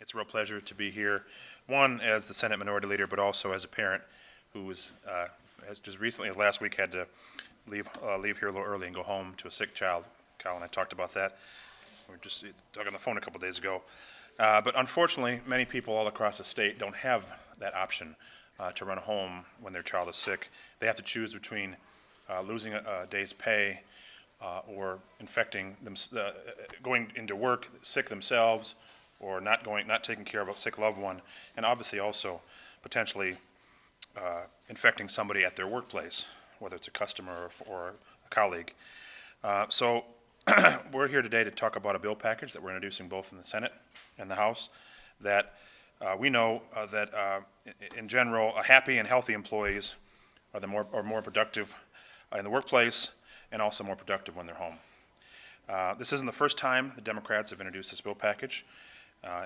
It's a real pleasure to be here, one, as the Senate Minority Leader, but also as a parent who has just recently, last week, had to leave here a little early and go home to a sick child. Kyle and I talked about that. We were just talking on the phone a couple days ago. But unfortunately, many people all across the state don't have that option to run home when their child is sick. They have to choose between losing a day's pay or infecting them, going into work sick themselves, or not taking care of a sick loved one, and obviously also potentially infecting somebody at their workplace, whether it's a customer or a colleague. So we're here today to talk about a bill package that we're introducing both in the Senate and the House that we know that in general, happy and healthy employees are more productive in the workplace and also more productive when they're home. This isn't the first time the Democrats have introduced this bill package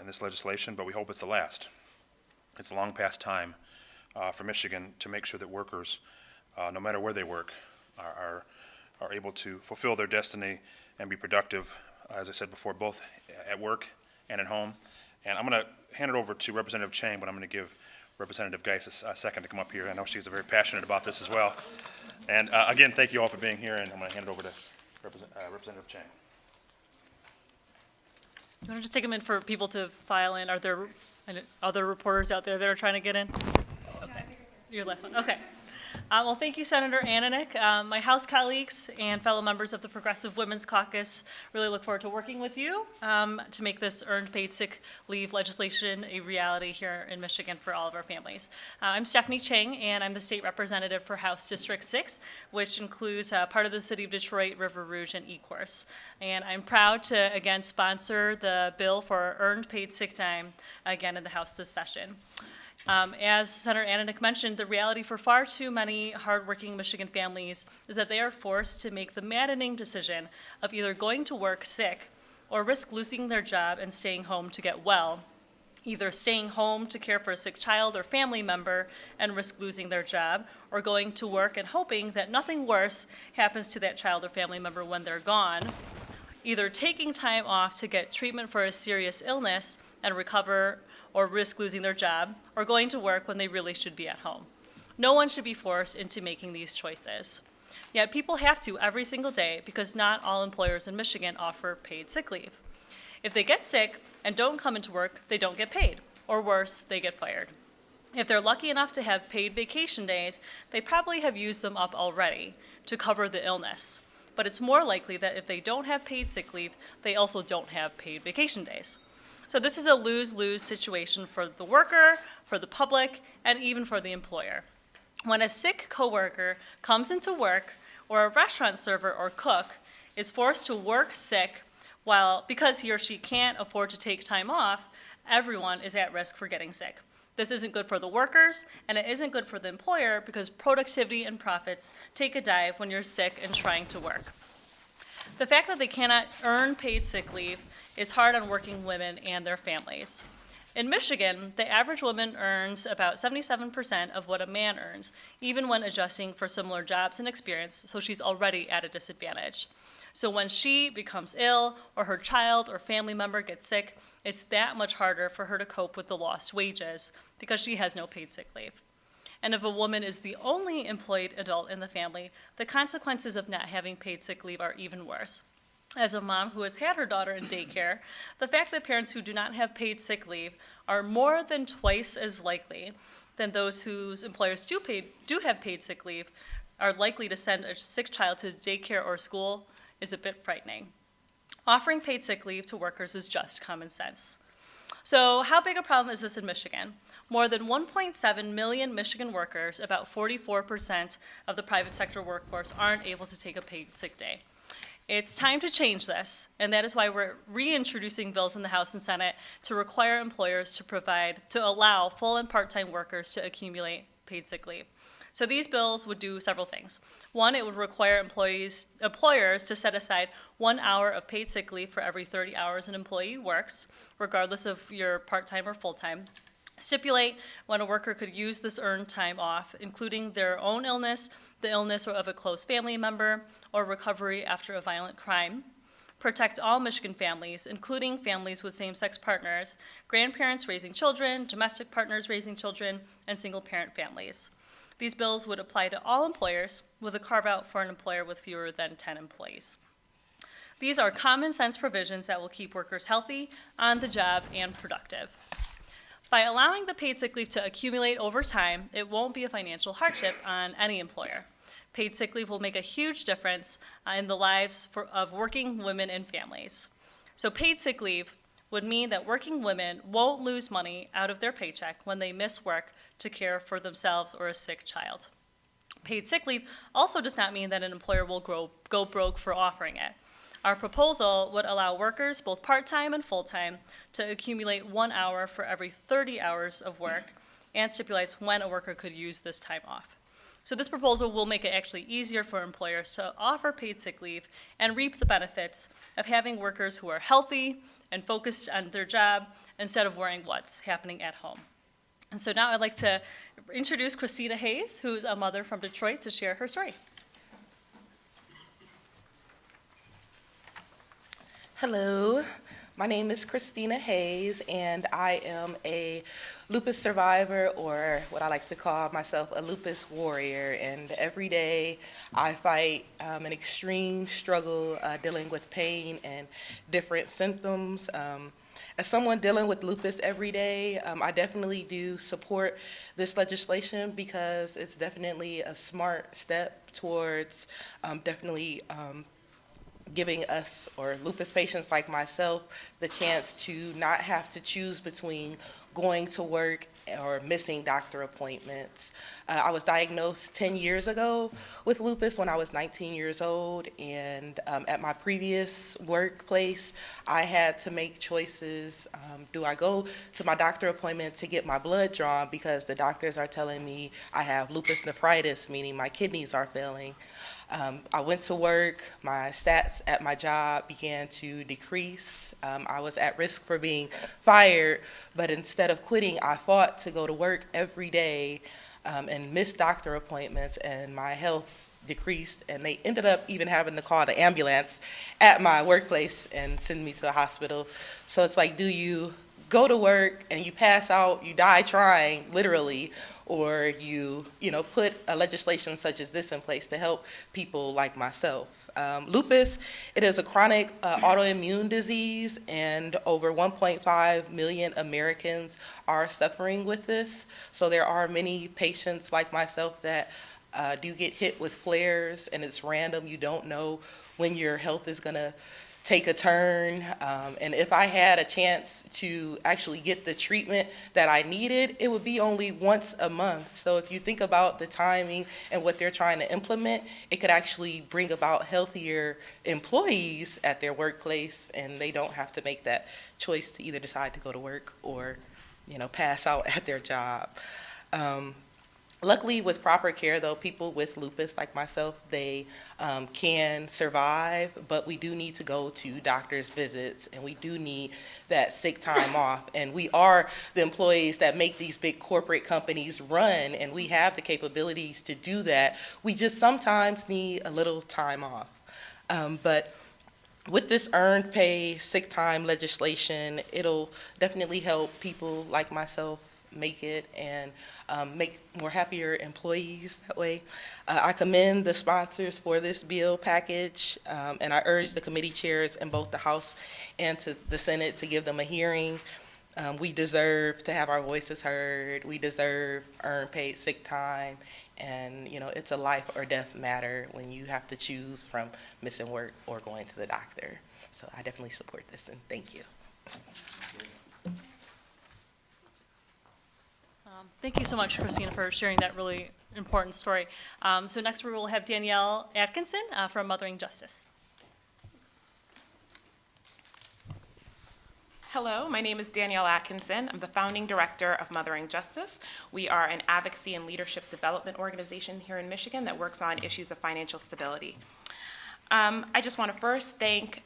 in this legislation, but we hope it's the last. It's long past time for Michigan to make sure that workers, no matter where they work, are able to fulfill their destiny and be productive, as I said before, both at work and at home. And I'm going to hand it over to Representative Cheng, but I'm going to give Representative Geis a second to come up here. I know she's very passionate about this as well. And again, thank you all for being here, and I'm going to hand it over to Representative Cheng. You want to just take a minute for people to file in? Are there other reporters out there that are trying to get in? Okay. You're the last one. Okay. Well, thank you, Senator Ananek. My House colleagues and fellow members of the Progressive Women's Caucus really look forward to working with you to make this earned paid sick leave legislation a reality here in Michigan for all of our families. I'm Stephanie Cheng, and I'm the state representative for House District 6, which includes part of the city of Detroit, River Rouge, and Ecorse. And I'm proud to, again, sponsor the bill for earned paid sick time again in the House this session. As Senator Ananek mentioned, the reality for far too many hardworking Michigan families is that they are forced to make the maddening decision of either going to work sick or risk losing their job and staying home to get well, either staying home to care for a sick child or family member and risk losing their job, or going to work and hoping that nothing worse happens to that child or family member when they're gone, either taking time off to get treatment for a serious illness and recover or risk losing their job, or going to work when they really should be at home. No one should be forced into making these choices. Yet people have to every single day because not all employers in Michigan offer paid sick leave. If they get sick and don't come into work, they don't get paid, or worse, they get fired. If they're lucky enough to have paid vacation days, they probably have used them up already to cover the illness. But it's more likely that if they don't have paid sick leave, they also don't have paid vacation days. So this is a lose-lose situation for the worker, for the public, and even for the employer. When a sick coworker comes into work, or a restaurant server or cook is forced to work sick because he or she can't afford to take time off, everyone is at risk for getting sick. This isn't good for the workers, and it isn't good for the employer because productivity and profits take a dive when you're sick and trying to work. The fact that they cannot earn paid sick leave is hard on working women and their families. In Michigan, the average woman earns about 77% of what a man earns, even when adjusting for similar jobs and experience, so she's already at a disadvantage. So when she becomes ill, or her child or family member gets sick, it's that much harder for her to cope with the lost wages because she has no paid sick leave. And if a woman is the only employed adult in the family, the consequences of not having paid sick leave are even worse. As a mom who has had her daughter in daycare, the fact that parents who do not have paid sick leave are more than twice as likely than those whose employers do have paid sick leave are likely to send a sick child to daycare or school is a bit frightening. Offering paid sick leave to workers is just common sense. So how big a problem is this in Michigan? More than 1.7 million Michigan workers, about 44% of the private sector workforce, aren't able to take a paid sick day. It's time to change this, and that is why we're reintroducing bills in the House and Senate to require employers to allow full and part-time workers to accumulate paid sick leave. So these bills would do several things. One, it would require employers to set aside 1 hour of paid sick leave for every 30 hours an employee works, regardless of your part-time or full-time. Stipulate when a worker could use this earned time off, including their own illness, the illness of a close family member, or recovery after a violent crime. protect all Michigan families, including families with same-sex partners, grandparents raising children, domestic partners raising children, and single-parent families. These bills would apply to all employers, with a carve-out for an employer with fewer than 10 employees. These are common-sense provisions that will keep workers healthy, on the job, and productive. By allowing the paid sick leave to accumulate over time, it won't be a financial hardship on any employer. Paid sick leave will make a huge difference in the lives of working women and families. So paid sick leave would mean that working women won't lose money out of their paycheck when they miss work to care for themselves or a sick child. Paid sick leave also does not mean that an employer will go broke for offering it. Our proposal would allow workers, both part-time and full-time, to accumulate 1 hour for every 30 hours of work and stipulates when a worker could use this time off. So this proposal will make it actually easier for employers to offer paid sick leave and reap the benefits of having workers who are healthy and focused on their job instead of worrying what's happening at home. And so now I'd like to introduce Christina Hayes, who's a mother from Detroit, to share her story. Hello, my name is Christina Hayes, and I am a lupus survivor, or what I like to call myself, a lupus warrior. And every day I fight an extreme struggle dealing with pain and different symptoms. As someone dealing with lupus every day, I definitely do support this legislation because it's definitely a smart step towards giving us, or lupus patients like myself, the chance to not have to choose between going to work or missing doctor appointments. I was diagnosed 10 years ago with lupus when I was 19 years old, and at my previous workplace, I had to make choices. Do I go to my doctor appointment to get my blood drawn because the doctors are telling me I have lupus nephritis, meaning my kidneys are failing? I went to work, my stats at my job began to decrease. I was at risk for being fired, but instead of quitting, I fought to go to work every day and missed doctor appointments, and my health decreased, and they ended up even having to call the ambulance at my workplace and send me to the hospital. So it's like, do you go to work and you pass out, you die trying, literally, or you put a legislation such as this in place to help people like myself. Lupus, it is a chronic autoimmune disease, and over 1.5 million Americans are suffering with this. So there are many patients like myself that do get hit with flares, and it's random. You don't know when your health is gonna take a turn, and if I had a chance to actually get the treatment that I needed, it would be only once a month. So if you think about the timing and what they're trying to implement, it could actually bring about healthier employees at their workplace, and they don't have to make that choice to either decide to go to work or pass out at their job. Luckily, with proper care, though, people with lupus like myself, they can survive, but we do need to go to doctor's visits, and we do need that sick time off. And we are the employees that make these big corporate companies run, and we have the capabilities to do that. We just sometimes need a little time off. But with this earned pay sick time legislation, it'll definitely help people like myself make it and make more happier employees that way. I commend the sponsors for this bill package, and I urge the committee chairs in both the House and to the Senate to give them a hearing. We deserve to have our voices heard. We deserve earned paid sick time, and it's a life or death matter when you have to choose from missing work or going to the doctor. So I definitely support this, and thank you. Thank you so much, Christina, for sharing that really important story. So next we will have Danielle Atkinson from Mothering Justice. Hello, my name is Danielle Atkinson. I'm the founding director of Mothering Justice. We are an advocacy and leadership development organization here in Michigan that works on issues of financial stability. I just want to first thank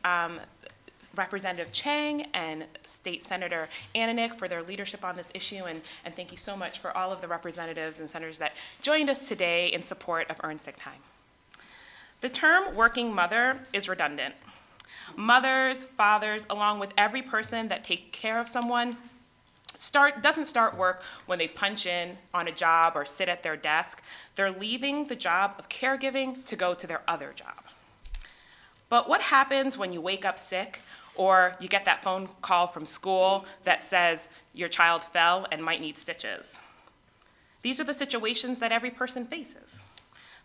Representative Cheng and State Senator Ananick for their leadership on this issue, and thank you so much for all of the representatives and senators that joined us today in support of earned sick time. The term working mother is redundant. Mothers, fathers, along with every person that take care of someone, doesn't start work when they punch in on a job or sit at their desk. They're leaving the job of caregiving to go to their other job. But what happens when you wake up sick or you get that phone call from school that says your child fell and might need stitches? These are the situations that every person faces.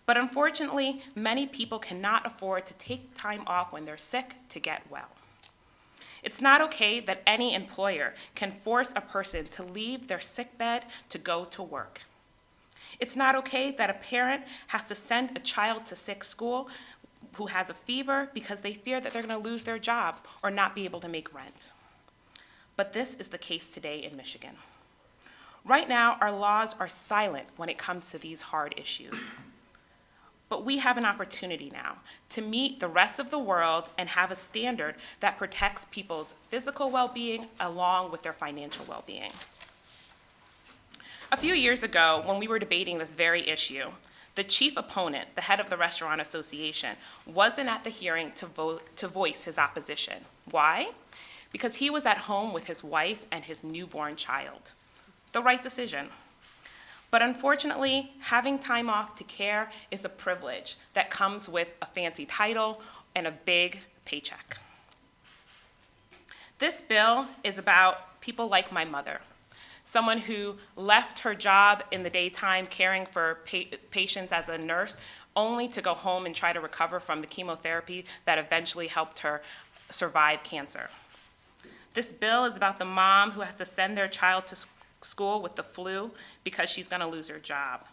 But unfortunately, many people cannot afford to take time off when they're sick to get well. It's not okay that any employer can force a person to leave their sick bed to go to work. It's not okay that a parent has to send a child to sick school who has a fever because they fear that they're going to lose their job or not be able to make rent. But this is the case today in Michigan. Right now, our laws are silent when it comes to these hard issues. But we have an opportunity now to meet the rest of the world and have a standard that protects people's physical well-being along with their financial well-being. A few years ago, when we were debating this very issue, the chief opponent, the head of the Restaurant Association, wasn't at the hearing to voice his opposition. Why? Because he was at home with his wife and his newborn child. The right decision. But unfortunately, having time off to care is a privilege that comes with a fancy title and a big paycheck. This bill is about people like my mother, someone who left her job in the daytime caring for patients as a nurse, only to go home and try to recover from the chemotherapy that eventually helped her survive cancer. This bill is about the mom who has to send their child to school with the flu because she's going to lose her job.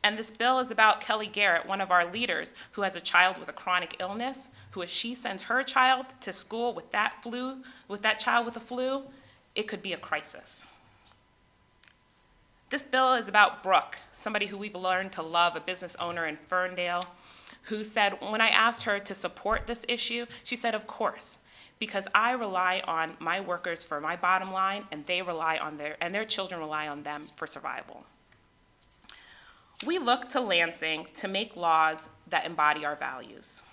And this bill is about Kelly Garrett, one of our leaders, who has a child with a chronic illness, who if she sends her child to school with that child with the flu, it could be a crisis. This bill is about Brooke, somebody who we've learned to love, a business owner in Ferndale, who said, when I asked her to support this issue, she said, of course, because I rely on my workers for my bottom line, and they rely on their children rely on them for survival. We look to Lansing to make laws that embody our values,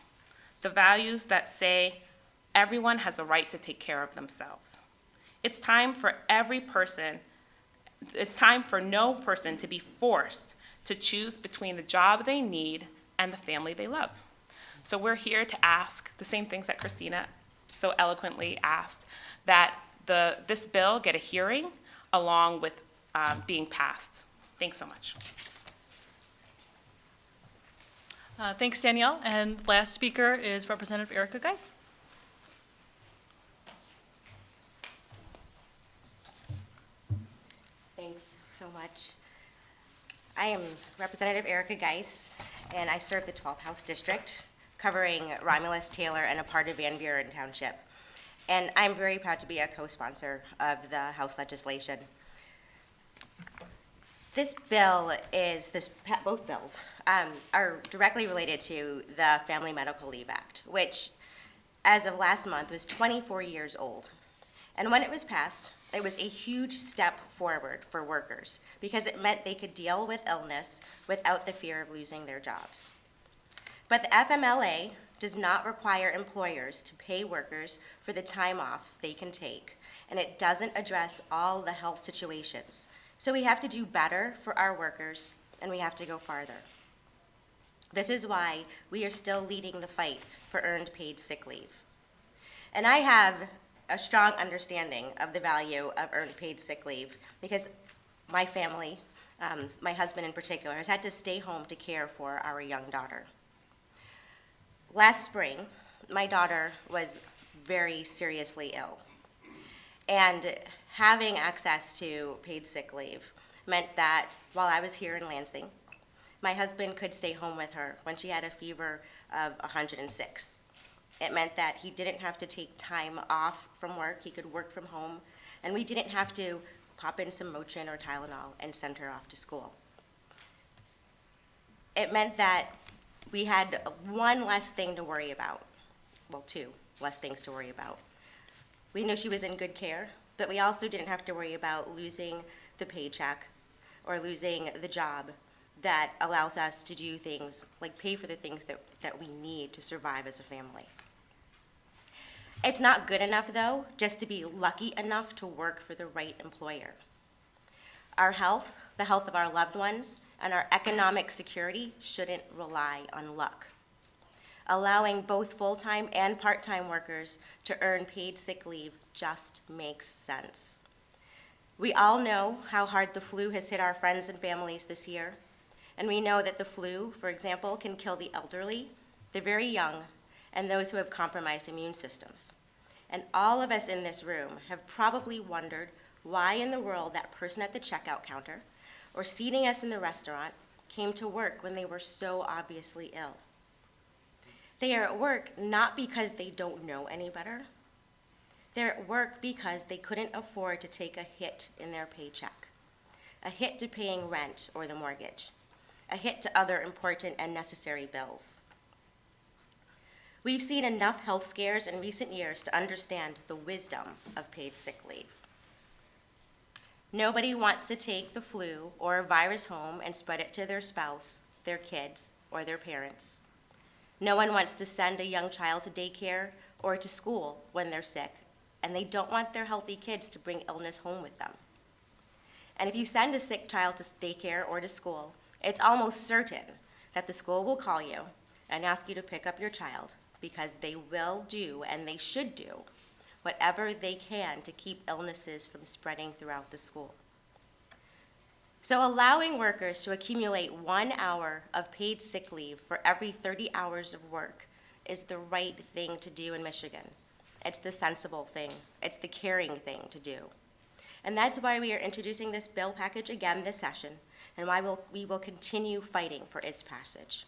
the values that say everyone has a right to take care of themselves. It's time for no person to be forced to choose between the job they need and the family they love. So we're here to ask the same things that Christina so eloquently asked, that this bill get a hearing along with being passed. Thanks so much. Thanks, Danielle. And last speaker is Representative Erica Geis. Thanks so much. I am Representative Erica Geis, and I serve the 12th House District, covering Romulus, Taylor, and a part of Van Buren Township. And I'm very proud to be a co-sponsor of the House legislation. Both bills are directly related to the Family Medical Leave Act, which, as of last month, was 24 years old. And when it was passed, it was a huge step forward for workers because it meant they could deal with illness without the fear of losing their jobs. But the FMLA does not require employers to pay workers for the time off they can take, and it doesn't address all the health situations. So we have to do better for our workers, and we have to go farther. This is why we are still leading the fight for earned paid sick leave. And I have a strong understanding of the value of earned paid sick leave because my family, my husband in particular, has had to stay home to care for our young daughter. Last spring, my daughter was very seriously ill, and having access to paid sick leave meant that while I was here in Lansing, my husband could stay home with her when she had a fever of 106. It meant that he didn't have to take time off from work, he could work from home, and we didn't have to pop in some Motrin or Tylenol and send her off to school. It meant that we had one less thing to worry about. Well, two less things to worry about. We knew she was in good care, but we also didn't have to worry about losing the paycheck or losing the job that allows us to do things like pay for the things that we need to survive as a family. It's not good enough, though, just to be lucky enough to work for the right employer. Our health, the health of our loved ones, and our economic security shouldn't rely on luck. Allowing both full-time and part-time workers to earn paid sick leave just makes sense. We all know how hard the flu has hit our friends and families this year, and we know that the flu, for example, can kill the elderly, the very young, and those who have compromised immune systems. And all of us in this room have probably wondered why in the world that person at the checkout counter or seating us in the restaurant came to work when they were so obviously ill. They are at work not because they don't know any better. They're at work because they couldn't afford to take a hit in their paycheck, a hit to paying rent or the mortgage, a hit to other important and necessary bills. We've seen enough health scares in recent years to understand the wisdom of paid sick leave. Nobody wants to take the flu or a virus home and spread it to their spouse, their kids, or their parents. No one wants to send a young child to daycare or to school when they're sick, and they don't want their healthy kids to bring illness home with them. And if you send a sick child to daycare or to school, it's almost certain that the school will call you and ask you to pick up your child, because they will do, and they should do, whatever they can to keep illnesses from spreading throughout the school. So allowing workers to accumulate 1 hour of paid sick leave for every 30 hours of work is the right thing to do in Michigan. It's the sensible thing. It's the caring thing to do. And that's why we are introducing this bill package again this session, and why we will continue fighting for its passage.